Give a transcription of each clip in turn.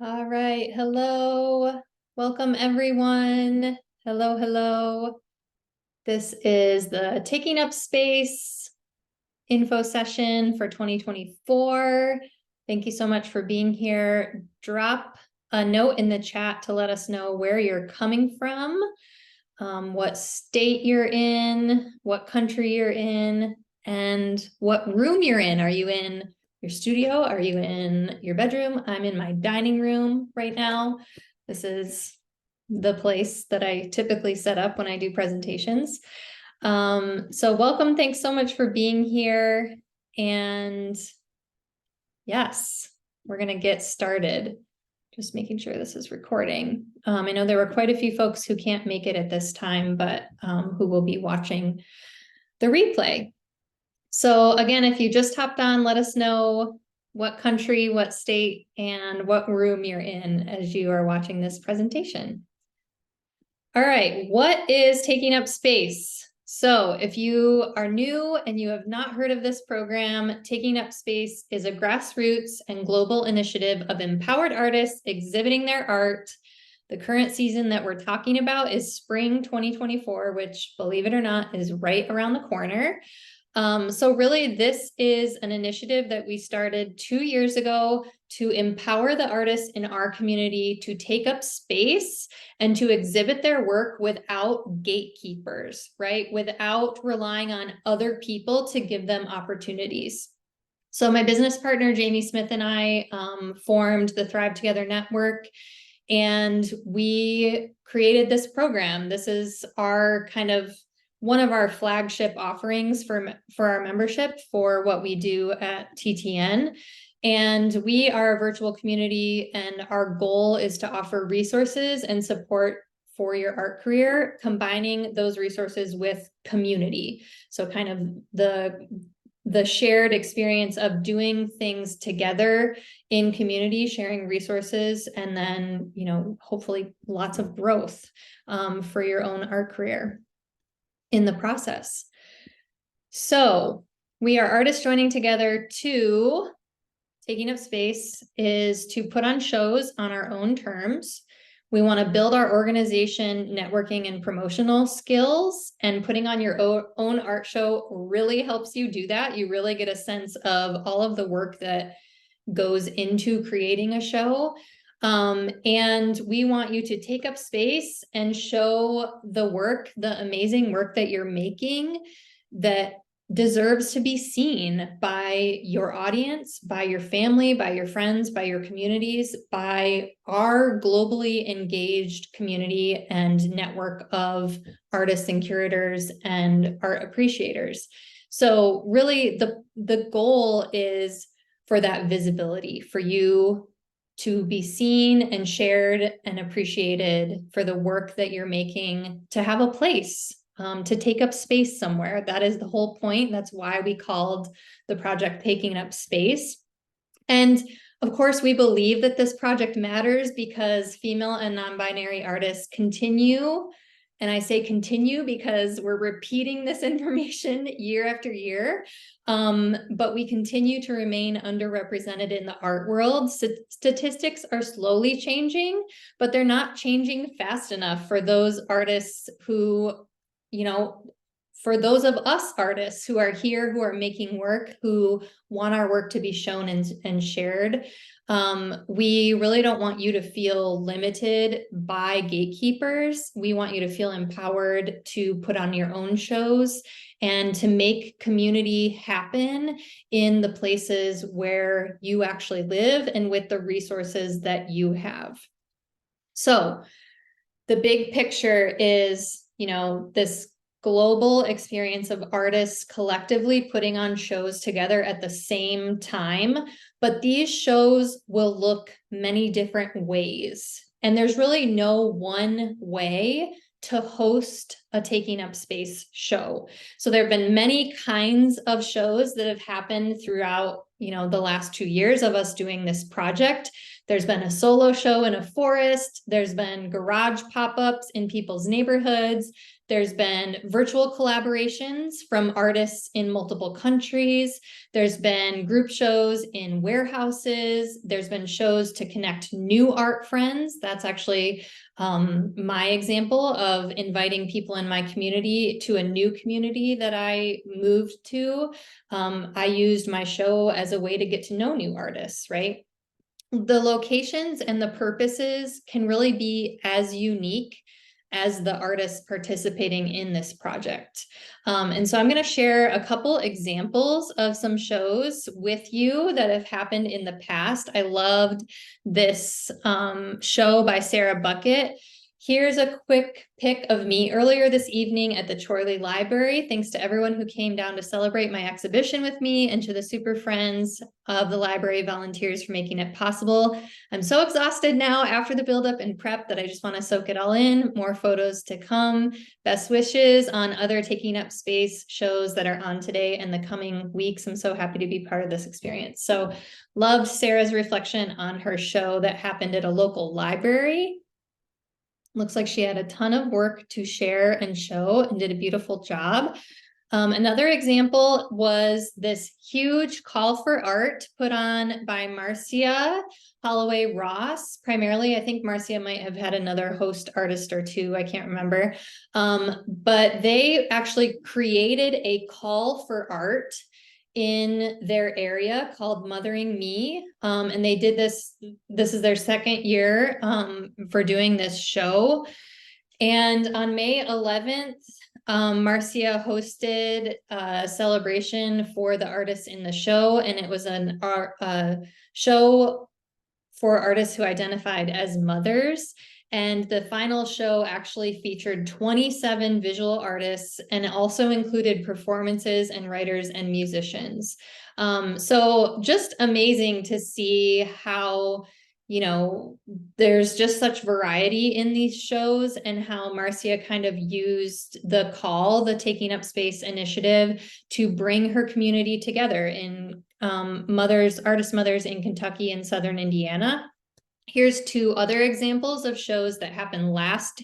All right. Hello. Welcome, everyone. Hello, hello. This is the Taking Up Space info session for 2024. Thank you so much for being here. Drop a note in the chat to let us know where you're coming from, what state you're in, what country you're in, and what room you're in. Are you in your studio? Are you in your bedroom? I'm in my dining room right now. This is the place that I typically set up when I do presentations. So welcome. Thanks so much for being here. And yes, we're going to get started. Just making sure this is recording. I know there were quite a few folks who can't make it at this time, but who will be watching the replay. So again, if you just hopped on, let us know what country, what state, and what room you're in as you are watching this presentation. All right, what is Taking Up Space? So if you are new and you have not heard of this program, Taking Up Space is a grassroots and global initiative of empowered artists exhibiting their art. The current season that we're talking about is spring 2024, which, believe it or not, is right around the corner. So really, this is an initiative that we started 2 years ago to empower the artists in our community to take up space and to exhibit their work without gatekeepers, right? Without relying on other people to give them opportunities. So my business partner, Jamie Smith, and I formed the Thrive Together Network, and we created this program. This is our kind of one of our flagship offerings for our membership for what we do at TTN. And we are a virtual community, and our goal is to offer resources and support for your art career, combining those resources with community. So kind of the shared experience of doing things together in community, sharing resources, and then, you know, hopefully lots of growth for your own art career in the process. So we are artists joining together to Taking Up Space is to put on shows on our own terms. We want to build our organization, networking, and promotional skills, and putting on your own art show really helps you do that. You really get a sense of all of the work that goes into creating a show. And we want you to take up space and show the work, the amazing work that you're making that deserves to be seen by your audience, by your family, by your friends, by your communities, by our globally engaged community and network of artists and curators and art appreciators. So really the goal is for that visibility, for you to be seen and shared and appreciated for the work that you're making, to have a place, to take up space somewhere. That is the whole point. That's why we called the project Taking Up Space. And of course, we believe that this project matters because female and non-binary artists continue, and I say continue because we're repeating this information year after year, but we continue to remain underrepresented in the art world. Statistics are slowly changing, but they're not changing fast enough for those artists who, you know, for those of us artists who are here, who are making work, who want our work to be shown and shared. We really don't want you to feel limited by gatekeepers. We want you to feel empowered to put on your own shows and to make community happen in the places where you actually live and with the resources that you have. So the big picture is, you know, this global experience of artists collectively putting on shows together at the same time, but these shows will look many different ways. And there's really no one way to host a Taking Up Space show. So there have been many kinds of shows that have happened throughout, you know, the last 2 years of us doing this project. There's been a solo show in a forest. There's been garage pop-ups in people's neighborhoods. There's been virtual collaborations from artists in multiple countries. There's been group shows in warehouses. There's been shows to connect new art friends. That's actually my example of inviting people in my community to a new community that I moved to. I used my show as a way to get to know new artists, right? The locations and the purposes can really be as unique as the artists participating in this project. And so I'm going to share a couple examples of some shows with you that have happened in the past. I loved this show by Sarah Bucket. Here's a quick pic of me earlier this evening at the Chorley Library. Thanks to everyone who came down to celebrate my exhibition with me, and to the super friends of the library volunteers for making it possible. I'm so exhausted now after the buildup and prep that I just want to soak it all in. More photos to come. Best wishes on other Taking Up Space shows that are on today and the coming weeks. I'm so happy to be part of this experience. So loved Sarah's reflection on her show that happened at a local library. Looks like she had a ton of work to share and show and did a beautiful job. Another example was this huge call for art put on by Marcia Holloway Ross. Primarily, I think Marcia might have had another host artist or two, I can't remember. But they actually created a call for art in their area called Mothering Me. And they did this is their second year for doing this show. And on May 11th, Marcia hosted a celebration for the artists in the show, and it was an art show for artists who identified as mothers. And the final show actually featured 27 visual artists, and it also included performances and writers and musicians. So just amazing to see how, you know, there's just such variety in these shows, and how Marcia kind of used the call, the Taking Up Space initiative, to bring her community together in artist mothers in Kentucky and Southern Indiana. Here's two other examples of shows that happened last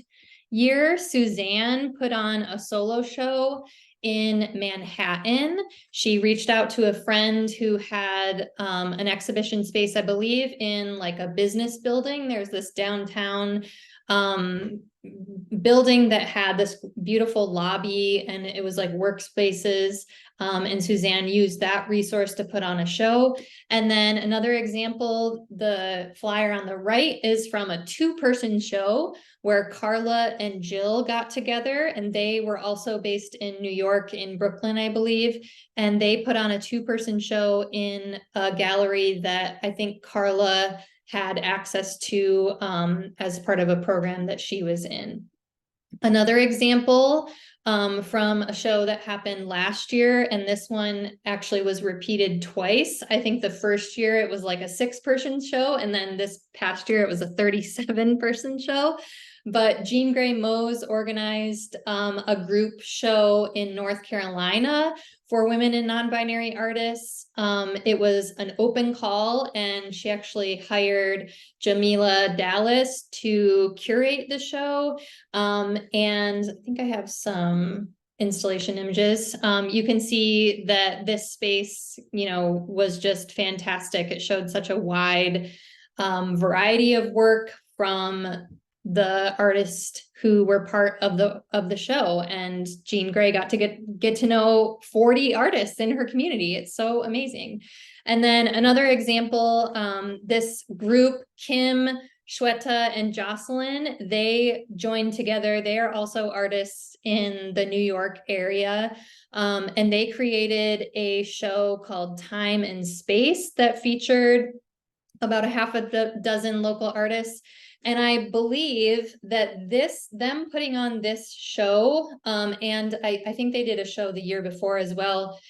year. Suzanne put on a solo show in Manhattan. She reached out to a friend who had an exhibition space, I believe, in like a business building. There's this downtown building that had this beautiful lobby, and it was like workspaces. And Suzanne used that resource to put on a show. And then another example, the flyer on the right, is from a two-person show where Carla and Jill got together, and they were also based in New York, in Brooklyn, I believe. And they put on a two-person show in a gallery that I think Carla had access to as part of a program that she was in. Another example from a show that happened last year, and this one actually was repeated twice. I think the first year it was like a 6-person show, and then this past year it was a 37-person show. But Jean Grey Mose organized a group show in North Carolina for women and non-binary artists. It was an open call, and she actually hired Jamila Dallas to curate the show. And I think I have some installation images. You can see that this space, you know, was just fantastic. It showed such a wide variety of work from the artists who were part of the show, and Jean Grey got to get to know 40 artists in her community. It's so amazing. And then another example, this group, Kim, Shweta, and Jocelyn, they joined together. They are also artists in the New York area, and they created a show called Time and Space that featured about a half a dozen local artists. And I believe that them putting on this show, and I think they did a show the year before as well,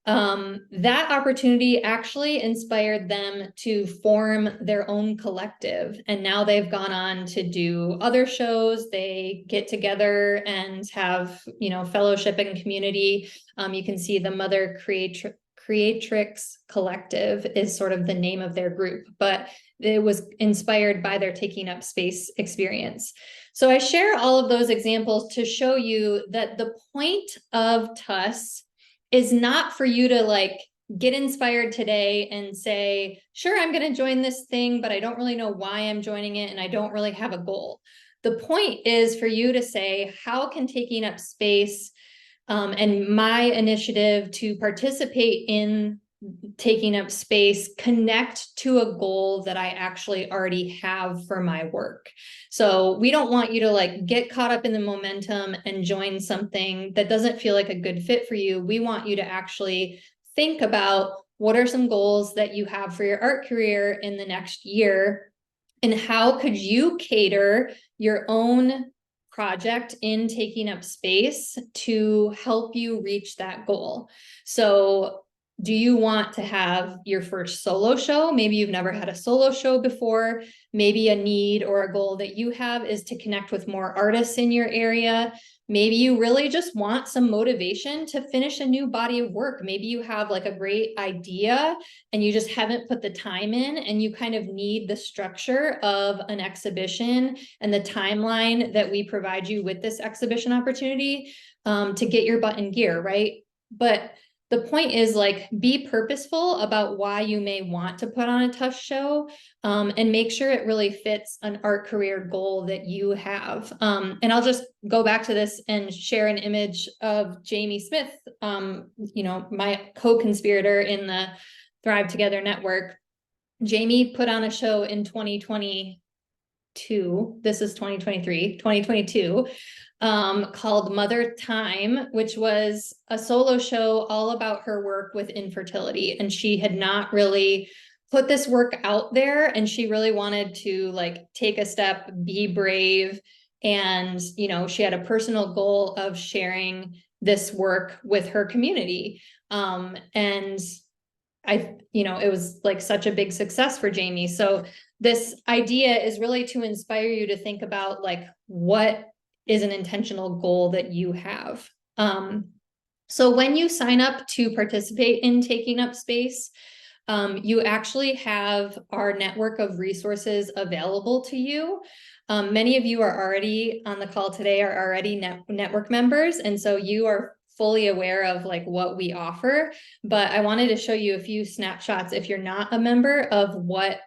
that opportunity actually inspired them to form their own collective. And now they've gone on to do other shows. They get together and have, you know, fellowship and community. You can see the Mother Creatrix Collective is sort of the name of their group, but it was inspired by their Taking Up Space experience. So I share all of those examples to show you that the point of TUS is not for you to like get inspired today and say, sure, I'm going to join this thing, but I don't really know why I'm joining it and I don't really have a goal. The point is for you to say, how can Taking Up Space and my initiative to participate in Taking Up Space connect to a goal that I actually already have for my work? So we don't want you to like get caught up in the momentum and join something that doesn't feel like a good fit for you. We want you to actually think about what are some goals that you have for your art career in the next year, and how could you cater your own project in Taking Up Space to help you reach that goal. So do you want to have your first solo show? Maybe you've never had a solo show before. Maybe a need or a goal that you have is to connect with more artists in your area. Maybe you really just want some motivation to finish a new body of work. Maybe you have like a great idea and you just haven't put the time in, and you kind of need the structure of an exhibition and the timeline that we provide you with this exhibition opportunity to get your butt in gear, right? But the point is like, be purposeful about why you may want to put on a TUS show, and make sure it really fits an art career goal that you have. And I'll just go back to this and share an image of Jamie Smith, my co-conspirator in the Thrive Together network. Jamie put on a show in 2022. This is 2022. Called Mother Time, which was a solo show all about her work with infertility. And she had not really put this work out there, and she really wanted to like take a step, be brave. And, she had a personal goal of sharing this work with her community. And it was like such a big success for Jamie. So this idea is really to inspire you to think about like, what is an intentional goal that you have. So when you sign up to participate in Taking Up Space, you actually have our network of resources available to you. Many of you are already on the call today, are already network members. And so you are fully aware of like what we offer, but I wanted to show you a few snapshots if you're not a member of what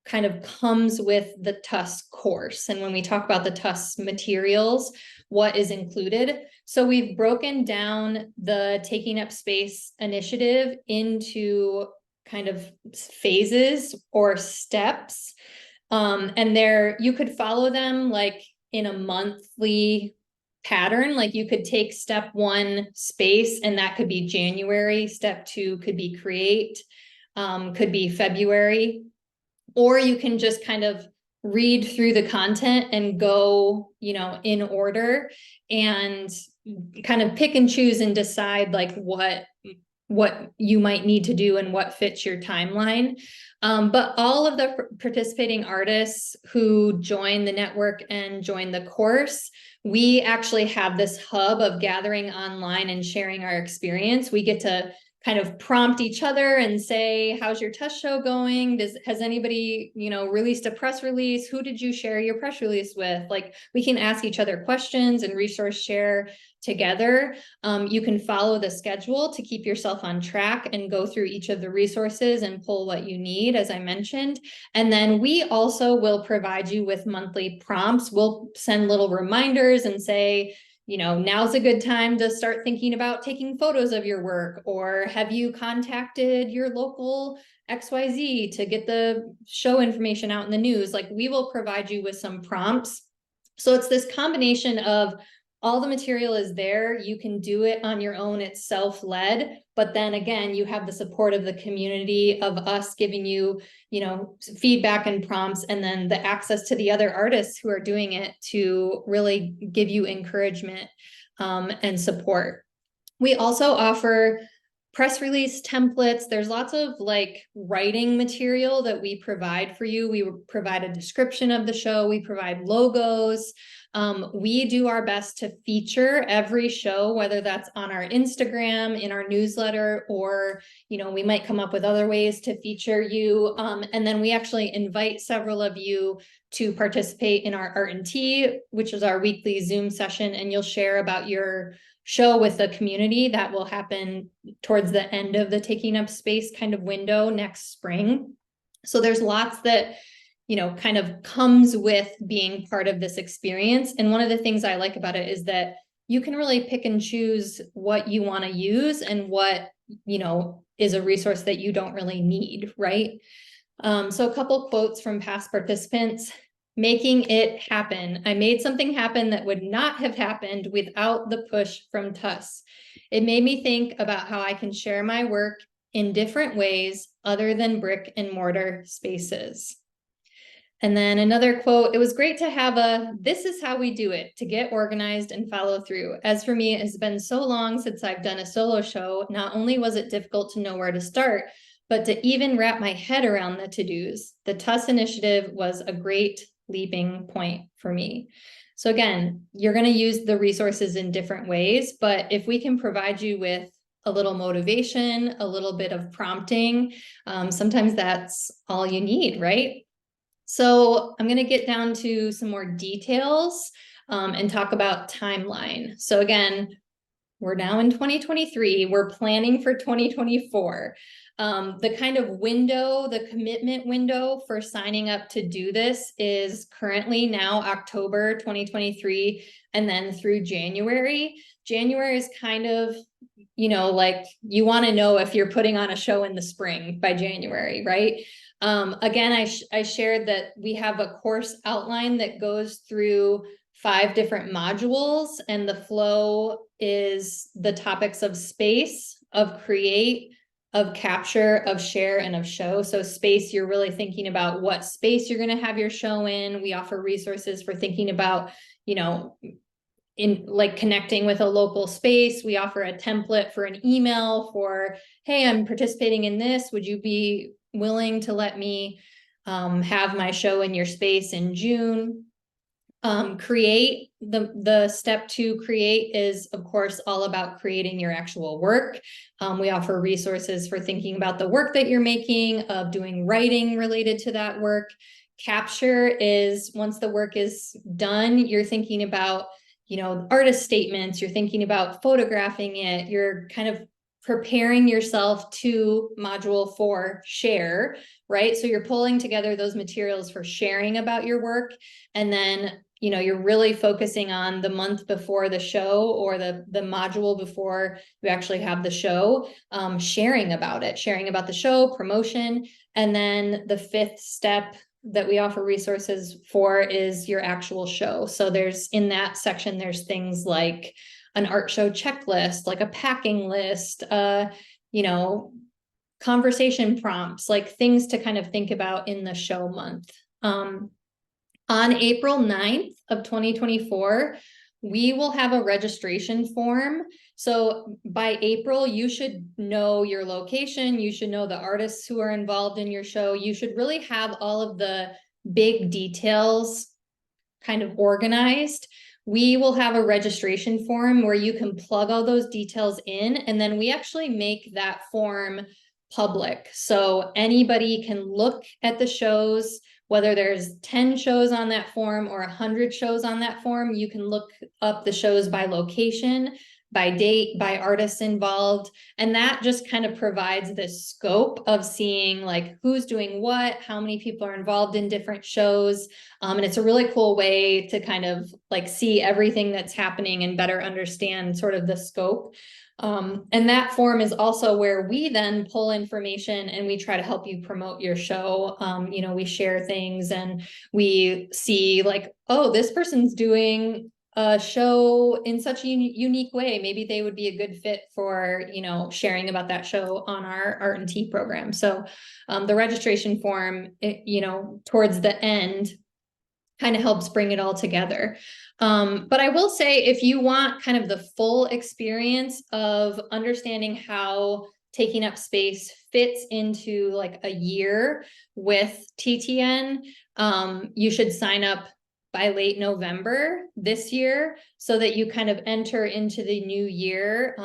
kind of comes with the TUS course. And when we talk about the TUS materials, what is included. So we've broken down the Taking Up Space initiative into kind of phases or steps. And you could follow them like in a monthly pattern. Like you could take step 1 space, and that could be January. Step 2 could be create, could be February. Or you can just kind of read through the content and go, in order, and kind of pick and choose and decide like what you might need to do and what fits your timeline. But all of the participating artists who join the network and join the course, we actually have this hub of gathering online and sharing our experience. We get to kind of prompt each other and say, how's your TUS show going? Has anybody, released a press release? Who did you share your press release with? Like, we can ask each other questions and resource share together. You can follow the schedule to keep yourself on track and go through each of the resources and pull what you need, as I mentioned. And then we also will provide you with monthly prompts. We'll send little reminders and say, now's a good time to start thinking about taking photos of your work, or have you contacted your local XYZ to get the show information out in the news? Like, we will provide you with some prompts. So it's this combination of all the material is there. You can do it on your own. It's self-led, but then again, you have the support of the community, of us giving you, feedback and prompts, and then the access to the other artists who are doing it to really give you encouragement and support. We also offer press release templates. There's lots of like writing material that we provide for you. We provide a description of the show. We provide logos. We do our best to feature every show, whether that's on our Instagram, in our newsletter, or, we might come up with other ways to feature you. And then we actually invite several of you to participate in our Art and Tea, which is our weekly Zoom session, and you'll share about your show with the community. That will happen towards the end of the Taking Up Space kind of window next spring. So there's lots that kind of comes with being part of this experience. And one of the things I like about it is that you can really pick and choose what you want to use and what, is a resource that you don't really need, right? So a couple quotes from past participants. Making it happen. I made something happen that would not have happened without the push from TUS. It made me think about how I can share my work in different ways other than brick and mortar spaces. And then another quote, it was great to have this is how we do it, to get organized and follow through. As for me, it has been so long since I've done a solo show. Not only was it difficult to know where to start, but to even wrap my head around the to-dos. The TUS initiative was a great leaping point for me. So again, you're going to use the resources in different ways, but if we can provide you with a little motivation, a little bit of prompting, sometimes that's all you need, right? So I'm going to get down to some more details and talk about timeline. So again, we're now in 2023. We're planning for 2024. The kind of window, the commitment window for signing up to do this is currently now October 2023, and then through January. January is kind of, like you want to know if you're putting on a show in the spring by January, right? Again, I shared that we have a course outline that goes through 5 different modules, and the flow is the topics of space, of create, of capture, of share, and of show. So space, you're really thinking about what space you're going to have your show in. We offer resources for thinking about, in like connecting with a local space. We offer a template for an email for, hey, I'm participating in this. Would you be willing to let me have my show in your space in June? Create, the step 2 create is of course all about creating your actual work. We offer resources for thinking about the work that you're making, of doing writing related to that work. Capture is once the work is done, you're thinking about, artist statements, you're thinking about photographing it, you're kind of preparing yourself to module 4 share, right? So you're pulling together those materials for sharing about your work. And then, you're really focusing on the month before the show, or the module before you actually have the show, sharing about the show, promotion. And then the 5th step that we offer resources for is your actual show. So there's, in that section, there's things like an art show checklist, like a packing list, conversation prompts, like things to kind of think about in the show month. On April 9th of 2024, we will have a registration form. So by April, you should know your location. You should know the artists who are involved in your show. You should really have all of the big details kind of organized. We will have a registration form where you can plug all those details in, and then we actually make that form public. So anybody can look at the shows, whether there's 10 shows on that form or 100 shows on that form. You can look up the shows by location, by date, by artists involved. And that just kind of provides this scope of seeing like who's doing what, how many people are involved in different shows. And it's a really cool way to kind of like see everything that's happening and better understand sort of the scope. And that form is also where we then pull information and we try to help you promote your show. We share things and we see like, oh, this person's doing a show in such a unique way. Maybe they would be a good fit for, sharing about that show on our Art and Tea program. So the registration form, towards the end kind of helps bring it all together. But I will say, if you want kind of the full experience of understanding how Taking Up Space fits into like a year with TTN, you should sign up by late November this year so that you kind of enter into the new year,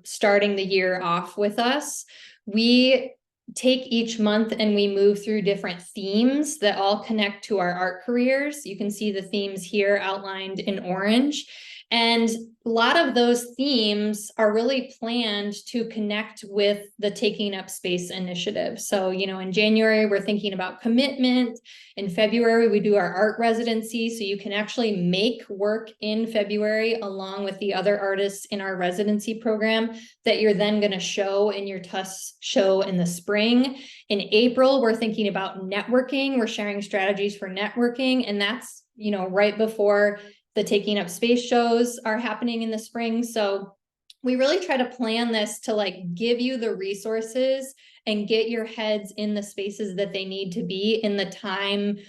starting the year off with us. We take each month and we move through different themes that all connect to our art careers. You can see the themes here outlined in orange. And a lot of those themes are really planned to connect with the Taking Up Space initiative. So, in January, we're thinking about commitment. In February, we do our art residency. So you can actually make work in February along with the other artists in our residency program that you're then going to show in your TUS show in the spring. In April, we're thinking about networking. We're sharing strategies for networking. And that's, right before the Taking Up Space shows are happening in the spring. So we really try to plan this to like give you the resources and get your heads in the spaces that they need to be in the time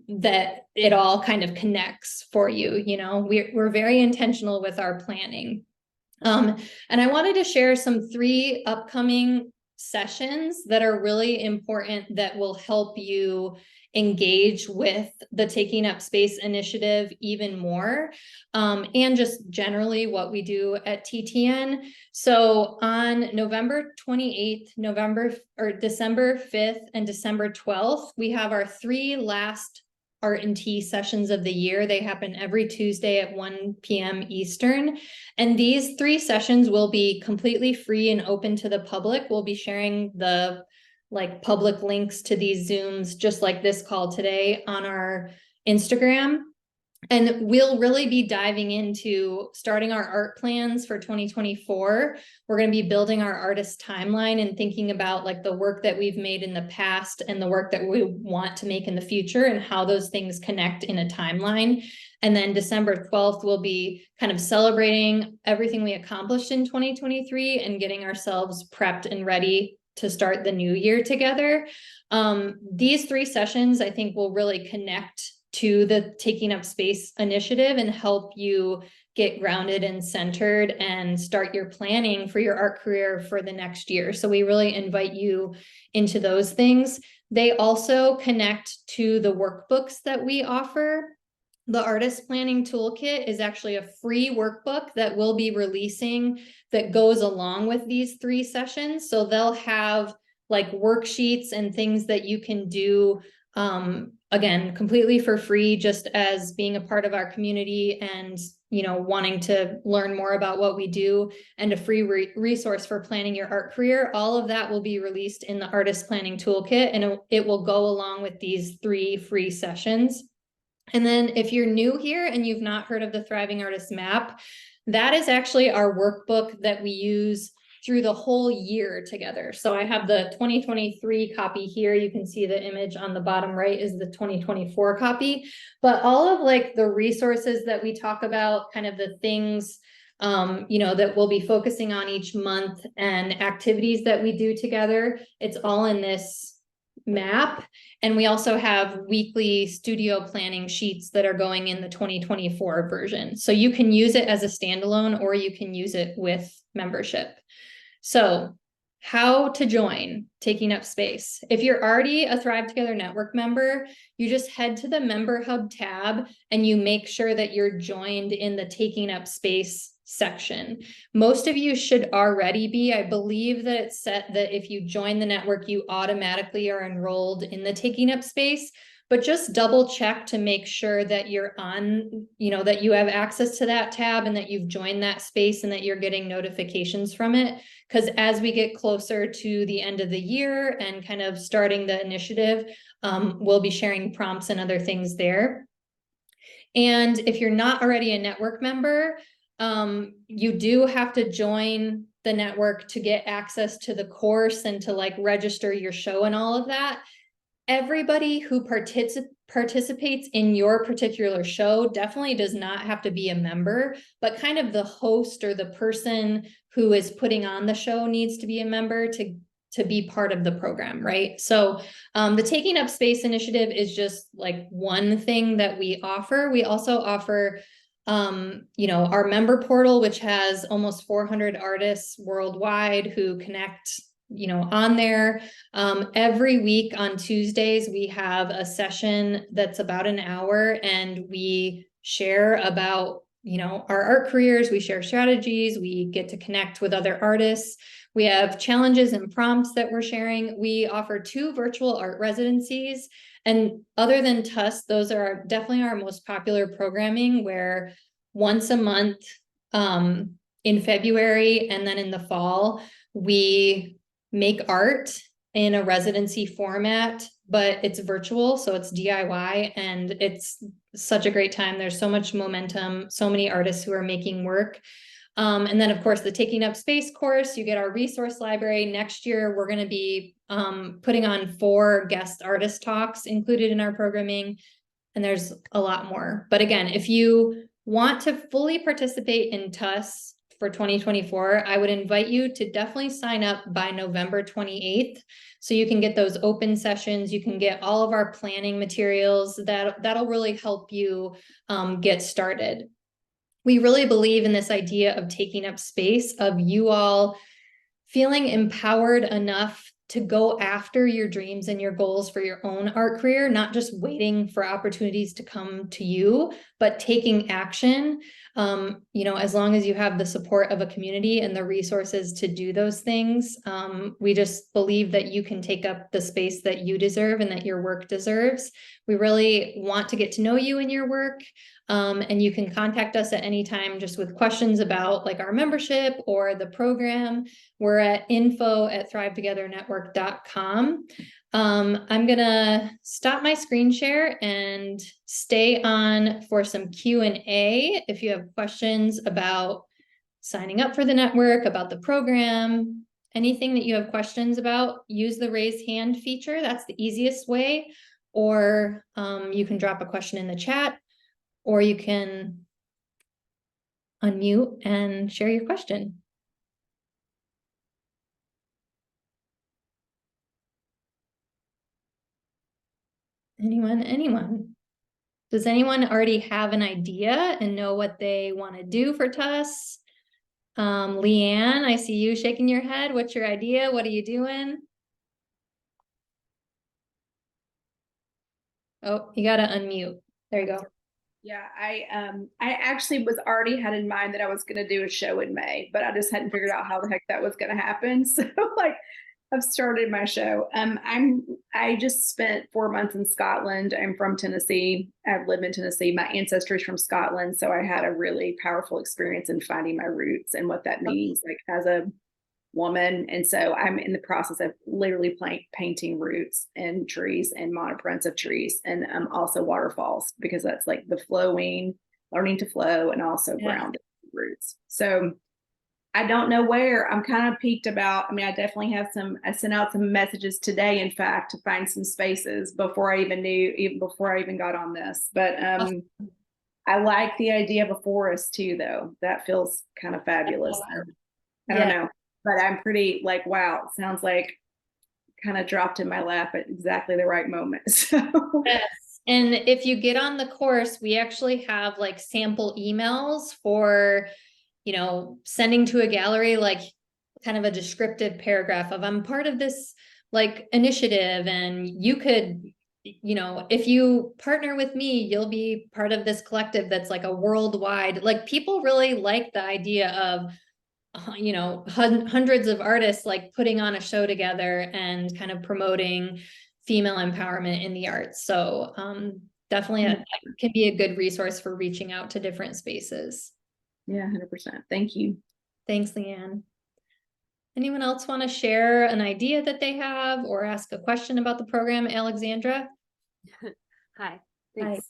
that it all kind of connects for you. We're very intentional with our planning. And I wanted to share some 3 upcoming sessions that are really important that will help you engage with the Taking Up Space initiative even more, and just generally what we do at TTN. So on November 28th, December 5th, and December 12th, we have our 3 last Art and Tea sessions of the year. They happen every Tuesday at 1 p.m. Eastern. And these 3 sessions will be completely free and open to the public. We'll be sharing the public links to these Zooms, just like this call today, on our Instagram. And we'll really be diving into starting our art plans for 2024. We're going to be building our artist timeline and thinking about like the work that we've made in the past and the work that we want to make in the future and how those things connect in a timeline. And then December 12th, we'll be kind of celebrating everything we accomplished in 2023 and getting ourselves prepped and ready to start the new year together. These 3 sessions, I think, will really connect to the Taking Up Space initiative and help you get grounded and centered and start your planning for your art career for the next year. So we really invite you into those things. They also connect to the workbooks that we offer. The Artist Planning Toolkit is actually a free workbook that we'll be releasing that goes along with these 3 sessions. So they'll have like worksheets and things that you can do, again, completely for free, just as being a part of our community and, wanting to learn more about what we do, and a free resource for planning your art career. All of that will be released in the Artist Planning Toolkit, and it will go along with these 3 free sessions. And then if you're new here and you've not heard of the Thriving Artist Map, that is actually our workbook that we use through the whole year together. So I have the 2023 copy here. You can see the image on the bottom right is the 2024 copy. But all of like the resources that we talk about, kind of the things, that we'll be focusing on each month and activities that we do together, it's all in this map. And we also have weekly studio planning sheets that are going in the 2024 version. So you can use it as a standalone or you can use it with membership. So how to join Taking Up Space. If you're already a Thrive Together Network member, you just head to the Member Hub tab and you make sure that you're joined in the Taking Up Space section. Most of you should already be. I believe that it's set that if you join the network, you automatically are enrolled in the Taking Up Space, but just double check to make sure that you're on, that you have access to that tab and that you've joined that space and that you're getting notifications from it. Because as we get closer to the end of the year and kind of starting the initiative, we'll be sharing prompts and other things there. And if you're not already a network member, you do have to join the network to get access to the course and to like register your show and all of that. Everybody who participates in your particular show definitely does not have to be a member, but kind of the host or the person who is putting on the show needs to be a member to be part of the program, right? So the Taking Up Space initiative is just like one thing that we offer. We also offer our member portal, which has almost 400 artists worldwide who connect on there. Every week on Tuesdays, we have a session that's about an hour, and we share about, our art careers. We share strategies. We get to connect with other artists. We have challenges and prompts that we're sharing. We offer 2 virtual art residencies. And other than TUS, those are definitely our most popular programming, where once a month, in February and then in the fall, we make art in a residency format, but it's virtual, so it's DIY, and it's such a great time. There's so much momentum, so many artists who are making work. And then, of course, the Taking Up Space course, you get our resource library. Next year, we're going to be putting on 4 guest artist talks included in our programming, and there's a lot more. But again, if you want to fully participate in TUS for 2024, I would invite you to definitely sign up by November 28th. So you can get those open sessions. You can get all of our planning materials. That'll really help you get started. We really believe in this idea of taking up space, of you all feeling empowered enough to go after your dreams and your goals for your own art career, not just waiting for opportunities to come to you, but taking action. As long as you have the support of a community and the resources to do those things, we just believe that you can take up the space that you deserve and that your work deserves. We really want to get to know you and your work. And you can contact us at any time just with questions about like our membership or the program. We're at info@thrivetogethernetwork.com. I'm gonna stop my screen share and stay on for some Q&A. If you have questions about signing up for the network, about the program, anything that you have questions about, use the raise hand feature. That's the easiest way. Or you can drop a question in the chat, or you can unmute and share your question. Anyone? Does anyone already have an idea and know what they want to do for TUS? Leanne, I see you shaking your head. What's your idea? What are you doing? Oh, you gotta unmute. There you go. Yeah, I actually was already had in mind that I was going to do a show in May, but I just hadn't figured out how the heck that was going to happen. So like I've started my show. I just spent 4 months in Scotland. I'm from Tennessee. I've lived in Tennessee. My ancestry is from Scotland, so I had a really powerful experience in finding my roots and what that means, like as a woman. And so I'm in the process of literally painting roots and trees and monoprints of trees, and also waterfalls, because that's like the flowing, learning to flow, and also grounded roots. So I don't know where. I'm kind of peaked about, I definitely have I sent out some messages today, in fact, to find some spaces before I even got on this. But I like the idea of a forest too, though. That feels kind of fabulous. I don't know, but I'm pretty like, wow, it sounds like kind of dropped in my lap at exactly the right moment. So yes. And if you get on the course, we actually have like sample emails for, sending to a gallery, like kind of a descriptive paragraph of, I'm part of this like initiative, and you could, if you partner with me, you'll be part of this collective that's like a worldwide, like people really like the idea of, hundreds of artists like putting on a show together and kind of promoting female empowerment in the arts. So definitely it can be a good resource for reaching out to different spaces. Yeah, 100%. Thank you. Thanks, Leanne. Anyone else want to share an idea that they have or ask a question about the program? Alexandra? Hi. Thanks.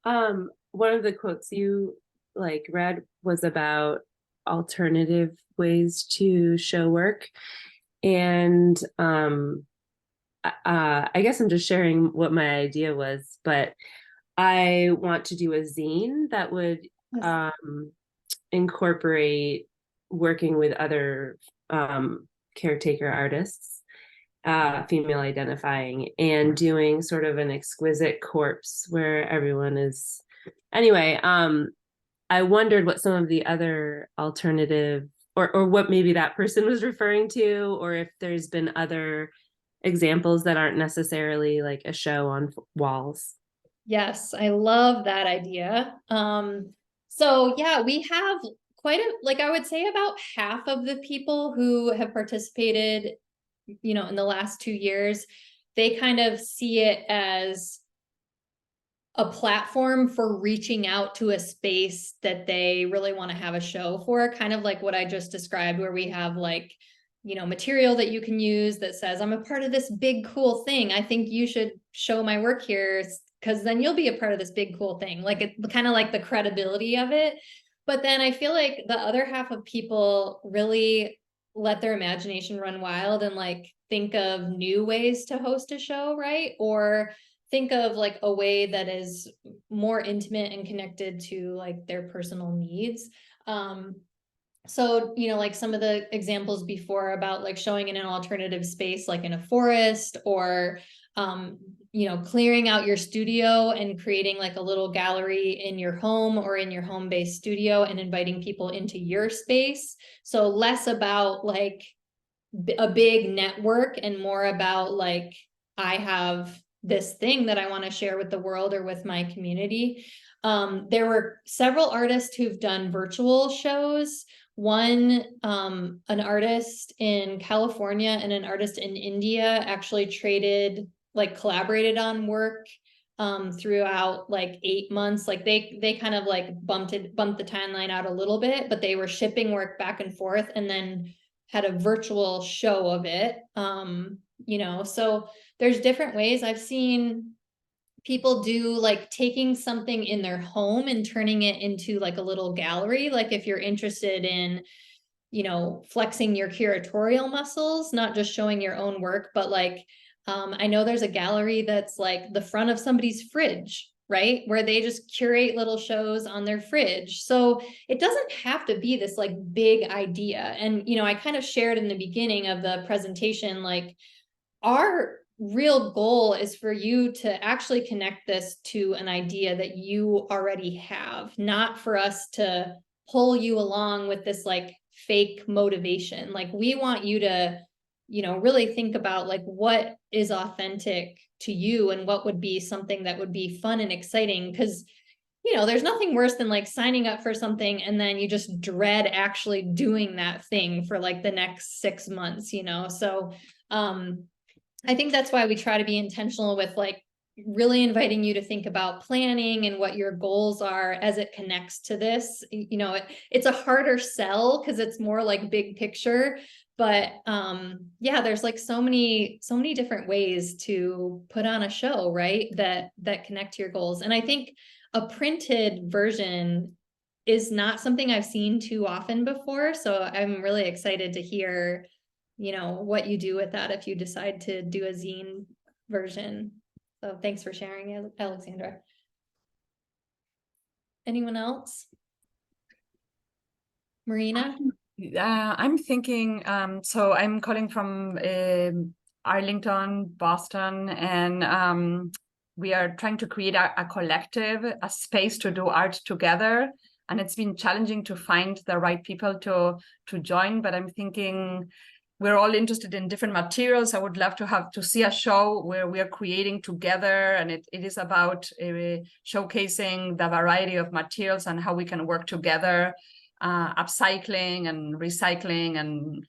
Hi. One of the quotes you read was about alternative ways to show work. And I guess I'm just sharing what my idea was, but I want to do a zine that would incorporate working with other caretaker artists, female identifying, and doing sort of an exquisite corpse where everyone is. Anyway, I wondered what some of the other alternative or what maybe that person was referring to, or if there's been other examples that aren't necessarily like a show on walls. Yes, I love that idea. So yeah, we have quite a, like I would say about half of the people who have participated, you know, in the last 2 years, they kind of see it as a platform for reaching out to a space that they really want to have a show for, kind of like what I just described, where we have like, you know, material that you can use that says, I'm a part of this big, cool thing. I think you should show my work here because then you'll be a part of this big, cool thing. Like it kind of like the credibility of it. But then I feel like the other half of people really let their imagination run wild and like think of new ways to host a show, right? Or think of like a way that is more intimate and connected to like their personal needs. So, you know, like some of the examples before about like showing in an alternative space, like in a forest, or, you know, clearing out your studio and creating like a little gallery in your home or in your home-based studio and inviting people into your space. So less about like a big network and more about like, I have this thing that I want to share with the world or with my community. There were several artists who've done virtual shows. One, an artist in California and an artist in India actually like collaborated on work throughout like 8 months. Like they kind of like bumped the timeline out a little bit, but they were shipping work back and forth and then had a virtual show of it. You know, so there's different ways. I've seen people do like taking something in their home and turning it into like a little gallery. Like if you're interested in, you know, flexing your curatorial muscles, not just showing your own work, but like, I know there's a gallery that's like the front of somebody's fridge, right? Where they just curate little shows on their fridge. So it doesn't have to be this like big idea. And, you know, I kind of shared in the beginning of the presentation, like our real goal is for you to actually connect this to an idea that you already have, not for us to pull you along with this like fake motivation. Like we want you to, you know, really think about like what is authentic to you and what would be something that would be fun and exciting. Because, you know, there's nothing worse than like signing up for something and then you just dread actually doing that thing for like the next 6 months, you know? So, I think that's why we try to be intentional with like really inviting you to think about planning and what your goals are as it connects to this. You know, it's a harder sell because it's more like big picture, but yeah, there's like so many different ways to put on a show, right? That connect to your goals. And I think a printed version is not something I've seen too often before. So I'm really excited to hear, you know, what you do with that if you decide to do a zine version. So thanks for sharing, Alexandra. Anyone else? Marina? I'm thinking, so I'm calling from Arlington, Boston, and we are trying to create a collective, a space to do art together. And it's been challenging to find the right people to join, but I'm thinking we're all interested in different materials. I would love to see a show where we are creating together, and it is about showcasing the variety of materials and how we can work together, upcycling and recycling and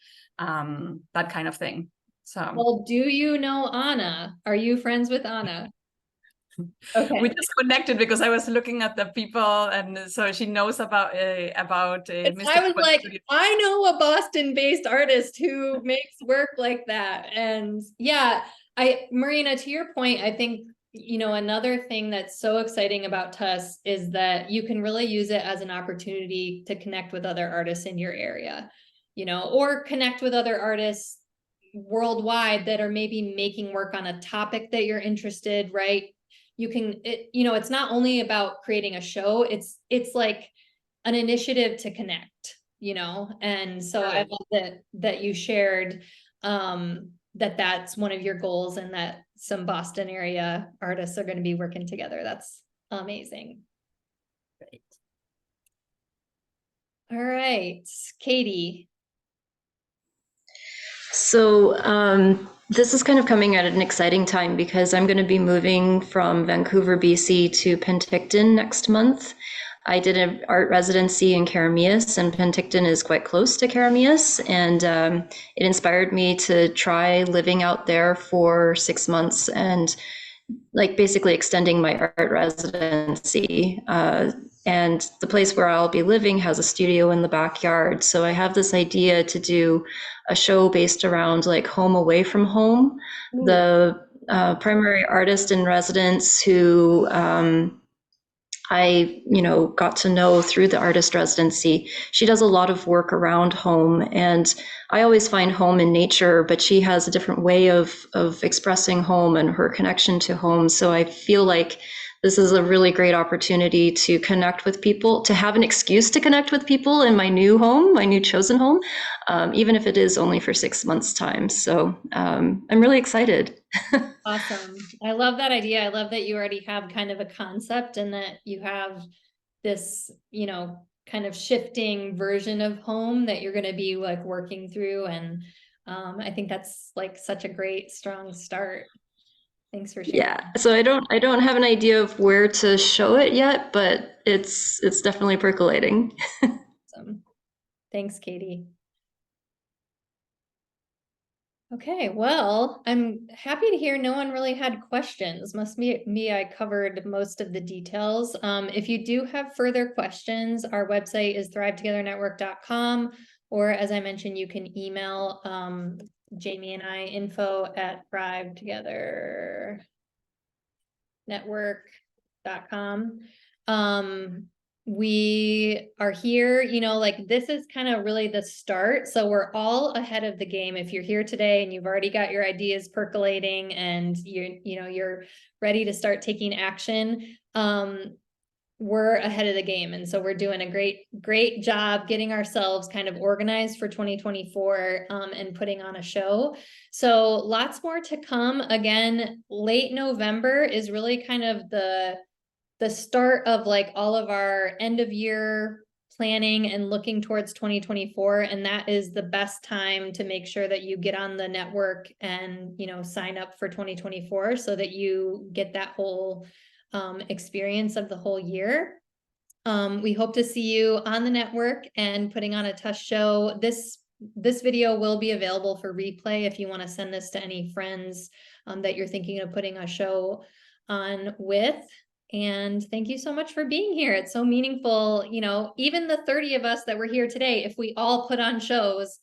that kind of thing. So, well, do you know Anna? Are you friends with Anna? Okay. We just connected because I was looking at the people, and so she knows about Mr. I was like, Studio. I know a Boston-based artist who makes work like that. And yeah, Marina, to your point, I think, you know, another thing that's so exciting about TUS is that you can really use it as an opportunity to connect with other artists in your area, you know, or connect with other artists worldwide that are maybe making work on a topic that you're interested, right? You can, you know, it's not only about creating a show, it's like an initiative to connect, you know? And so I love that you shared that's one of your goals and that some Boston area artists are going to be working together. That's amazing. Great. All right, Katie, So this is kind of coming at an exciting time because I'm going to be moving from Vancouver, BC to Penticton next month. I did an art residency in Carameus, and Penticton is quite close to Carameus, and it inspired me to try living out there for 6 months and like basically extending my art residency. And the place where I'll be living has a studio in the backyard. So I have this idea to do a show based around like home away from home. The primary artist in residence who I, got to know through the artist residency. She does a lot of work around home, and I always find home in nature, but she has a different way of expressing home and her connection to home. So I feel like this is a really great opportunity to connect with people, to have an excuse to connect with people in my new home, my new chosen home, even if it is only for 6 months' time. So I'm really excited. Awesome. I love that idea. I love that you already have kind of a concept and that you have this, kind of shifting version of home that you're going to be like working through. And I think that's like such a great, strong start. Thanks for sharing. Yeah, so I don't have an idea of where to show it yet, but it's definitely percolating. Awesome. Thanks, Katie. Okay, well, I'm happy to hear no one really had questions. Must be me, I covered most of the details. If you do have further questions, our website is thrivetogethernetwork.com, or as I mentioned, you can email Jamie and I info@thrivetogethernetwork.com. We are here, like this is kind of really the start. So we're all ahead of the game. If you're here today and you've already got your ideas percolating and you're ready to start taking action, we're ahead of the game. And so we're doing a great job getting ourselves kind of organized for 2024 and putting on a show. So lots more to come. Again, late November is really kind of the start of like all of our end of year planning and looking towards 2024. And that is the best time to make sure that you get on the network and, sign up for 2024 so that you get that whole experience of the whole year. We hope to see you on the network and putting on a Tush show. This video will be available for replay if you want to send this to any friends that you're thinking of putting a show on with. And thank you so much for being here. It's so meaningful. Even the 30 of us that were here today, if we all put on shows,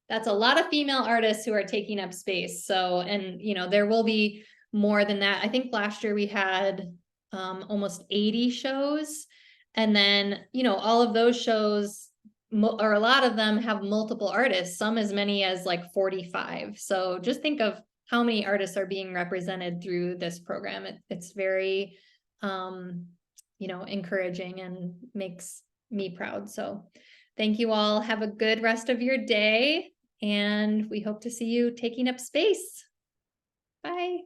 that's a lot of female artists who are taking up space. So, and there will be more than that. I think last year we had almost 80 shows. And then, all of those shows, or a lot of them have multiple artists, some as many as like 45. So just think of how many artists are being represented through this program. It's very encouraging and makes me proud. So thank you all. Have a good rest of your day. And we hope to see you taking up space. Bye.